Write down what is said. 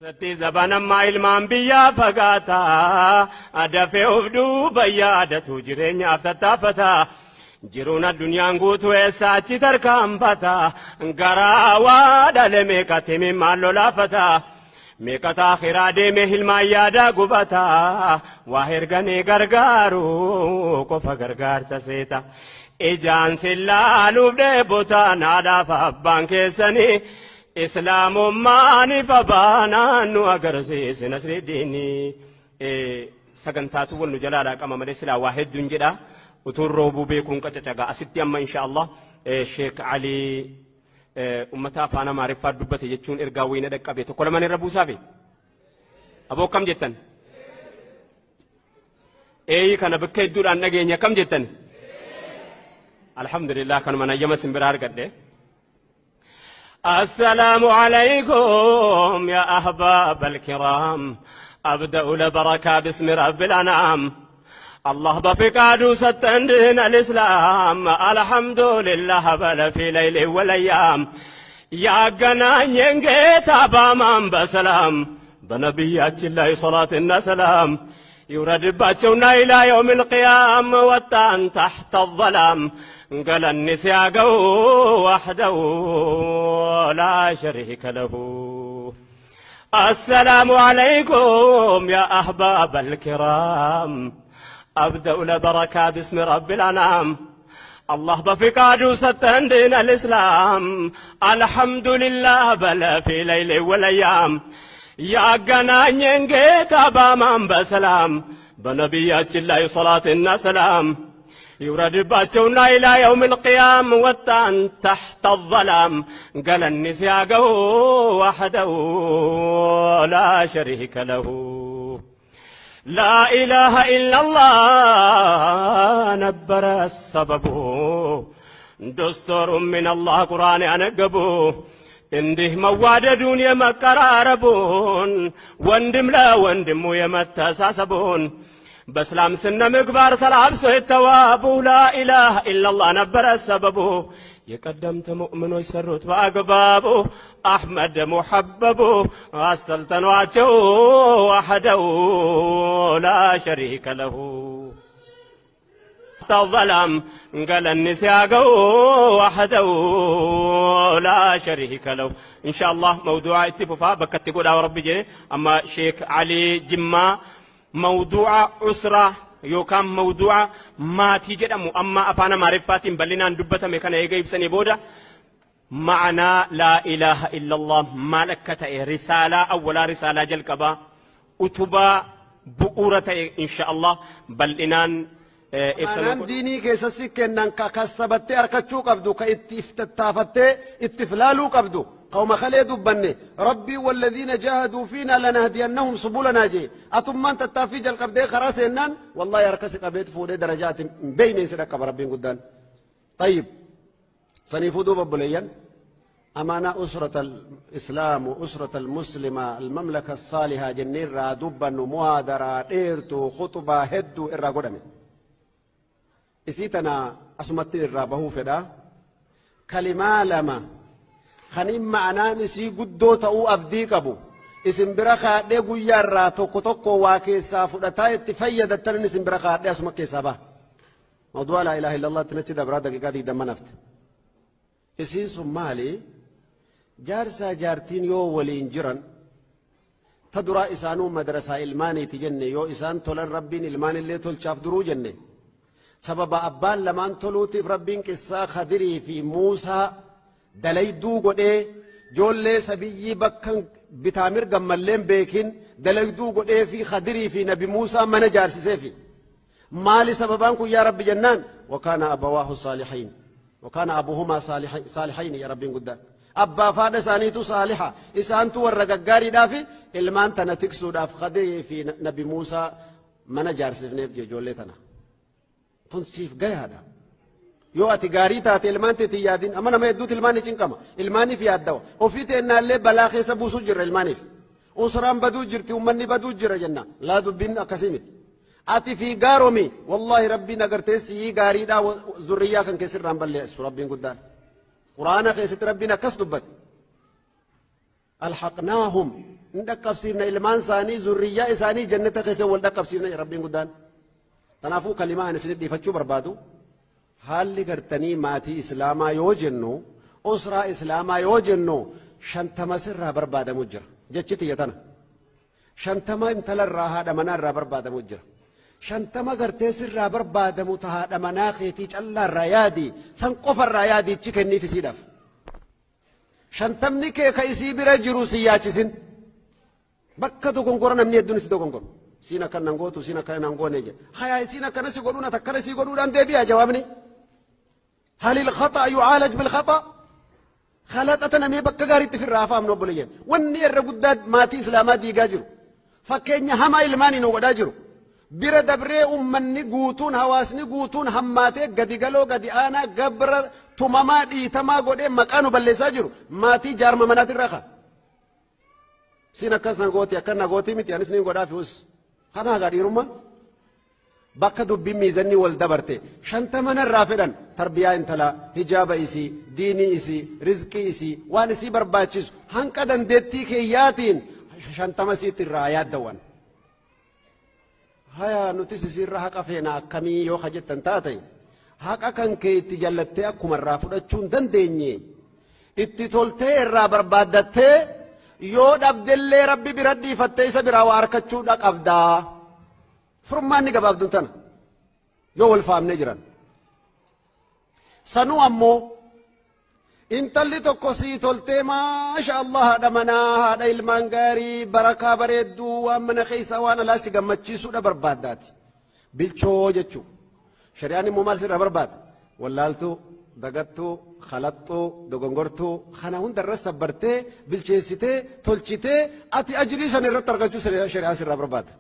Sati zabana ma ilmaan biyyaa fagaataa adafee of duuba yaadatu jireenyaaf tattaafata jiruun addunyaan guutuu eessaa achi tarkaanfata garaa waa dhale meeqatti mimmaan lolaafata meeqata akhiraa deeme hilmaan yaadaa gubata waa herganee gargaaru qofa gargaarta seeta ijaan sillaaluuf dheebotaa naadhaaf abbaan keessanii islaamummaani fabaanaan nu agarsiise nasriddini sagantaatu wal nu jalaadhaa qama malee silaa waa hedduun jedha utuun roobuu beekuun qacacagaa asitti amma insha Allah Sheek Ali ummata afaan Amaariffaa dubbate jechuun ergaa wayina dhaqqabe tokko lamaan irra buusaafe aboo kam jettan kana bakka hedduudhaan dhageenya kam jettan alhamdulillah kanuma nayyama simbiraa argadhe السلام عليكم يا أحباب الكرام أبدأ لبركة باسم رب الأنعام الله بفقاده ستندين الإسلام الحمد لله بل في ليل والأيام يا قنان ينقيت أبامان بسلام بنبيات الله صلاة النسلام يرد باتشونا إلى يوم القيام والتان تحت الظلام قال النساء وحده لا شريك له السلام عليكم يا أحباب الكرام أبدأ لبركة باسم رب الأنعام الله بفقاده ستندين الإسلام الحمد لله بل في ليل والأيام يا قنان ينقيت أبامان بسلام بنبيات الله صلاة النسلام يورد باتشونا إلى يوم القيام والتان تحت الظلام قال النساء وحده لا شريك له لا إله إلا الله نبر السبب دستور من الله قرآن أنقبو እንዲህ መዋደዱን የመቀራረቡን ወንድም ለወንድሙ የመተሳሰቡን በእስላም ስነ ምግባር ተላብሶ የተዋቡ ላኢላሃ ኢላላህ ነበረ ሰበቡ የቀደምት ሙእሚኖች ሰሩት በአግባቡ አሕመድ ሙሐበቡ አሰልጠኗቸው ወሐደው ላ ሸሪከ ለሁ الظلام قال النساء وحده لا شريك له إن شاء الله موضوع اتفافا بكتقول ربي جي أما شيخ علي جمّا موضوع أسرة يوكام موضوع ما تيجد أما أفانا معرفات بلنا ندبتا ميكانا يجيب سني بودا معنى لا إله إلا الله مالكة رسالة أولا رسالة جلكبا أتبا بؤورة إن شاء الله بلنا أنا ديني كيسسي كنن كسبتي أركتشو قبدو كإتفتافته اتفلالو قبدو قوم خليد بني ربي والذين جاهدوا فينا لنهدينهم سبلنا جي أتمان تتافيج القبدي خراس إنن والله يركس قبيت فودي درجات بين سلك ربي قدان طيب سنفودو ببليا أمانة أسرة الإسلام وأسرة المسلمة المملكة الصالحة جنير رادوبا مهادرة إيرتو خطبة هدو إرى قدامي إسيتنا أسمتي الرابه فدا كلمة لما خنيم معنا نسي قدو تأو أبدي كبو اسم برخا ديقو يارا توكو توكو واكي سافدتا اتفيد التنين اسم برخا دي أسمك سابا موضوع لا إله إلا الله تنشي دبرا دقيقة دي دم نفت إسين سمالي جارسا جارتين يو ولين جرن تدرا إسانو مدرسة إلماني تجني يو إسان تولن ربين إلماني اللي تول شاف درو جني سبب أبان لمن تلوتي في ربين قصة خدري في موسى دليدو قده جولي سبيي بكن بتامر قمالين بيكين دليدو قده في خدري في نبي موسى من جارسي سيفي مالي سببانكو يا رب جنان وكان أبواه صالحين وكان أبوهما صالحين يا رب قدام أبا فاد سانيتو صالحة إسانتو ورقاقاري دافي إلمان تنتكسو داف خدري في نبي موسى من جارسي في نبي جولي تنا تنسيف جاهدا يو أتجاري تات إلمان تتيادين أما نما يدوت إلماني شنكما إلماني في الدواء وفيت إن اللي بلاخي سبو سجر إلماني أسرام بدو جرتي ومني بدو جر جنة لا دبين أكسيمت ati fi gaaromi wallahi rabbiin agartee sii gaariidha zurriyaa kan keessirraan balleessu rabbiin guddaan quraana keessatti rabbiin akkas dubbate alhaqnaahum in dhaqqabsiifna ilmaan isaanii zurriyaa isaanii jannata keessa wal dhaqqabsiifna rabbiin guddaan tanaafuu kalimaa ani isinit dhiifachuu barbaadu haalli gartanii maatii islaamaa yoo jennu usraa islaamaa yoo jennu shantama sirraa barbaadamu jira jechi tiyya tana shantama intalarraa haadha manaarraa barbaadamu jira shantama gartee sirraa barbaadamu ta haadha manaa keetii callaarraa yaadii san qofarraa yaadiichi kenniif isiidhaaf shantamni kee ka isii bira jiru si yaachisin bakka dogongora namni hedduun itti dogongoru siin akkan nan gootu siin akkan nan goone jedhe hayaa siin akkana si godhuun takkana si godhuudhaan deebi'a jawaabni هل الخطأ يعالج بالخطأ خلطتنا مي بكا غاري تفر افام نو بلين وني الرغداد ماتي اسلامات دي غاجرو فكينيا هما الماني نو غداجرو بير دبري امني غوتون حواسني غوتون هماتي غدي غلو غدي انا غبر تمما دي تما غودي مكانو بلساجرو ماتي جارم منات الرخا سينا كسنا غوتي كنا غوتي متي انسني غدا فيوس خنا غادي روما bakka dubbii miizanni wal dabarte shantamana irraa fedhan tarbiyaa intala hijaaba isii diinii isii rizqii isii waan isii barbaachisu hanqa dandeettii keeyyaatiin shantama isiitti irraa yaaddawan haya nuti sisiirra haqa feena akkamii yoo kajettan taate haqa kan kee itti jallattee akkuma irraa fudhachuun dandeenye itti toltee irraa barbaaddattee yoo dhabdellee rabbi bira dhiifattee isa biraa waa harkachuudha qabdaa furmaanni gabaabduun tana yoo wal faamnee jiran sanuu ammoo intalli tokko sii toltee maasha Allah haadha manaa haadha ilmaan gaarii barakaa bareedduu waan mana keessa waan alaa si gammachiisuudha barbaaddaati bilchoo jechuu shari'aan immoo maal sirraa barbaada wallaaltuu dagattuu khalaxxuu dogongortuu kana hundarra sabbartee bilcheessitee tolchitee ati ajrii san irratti argachuu shari'aa sirraa barbaada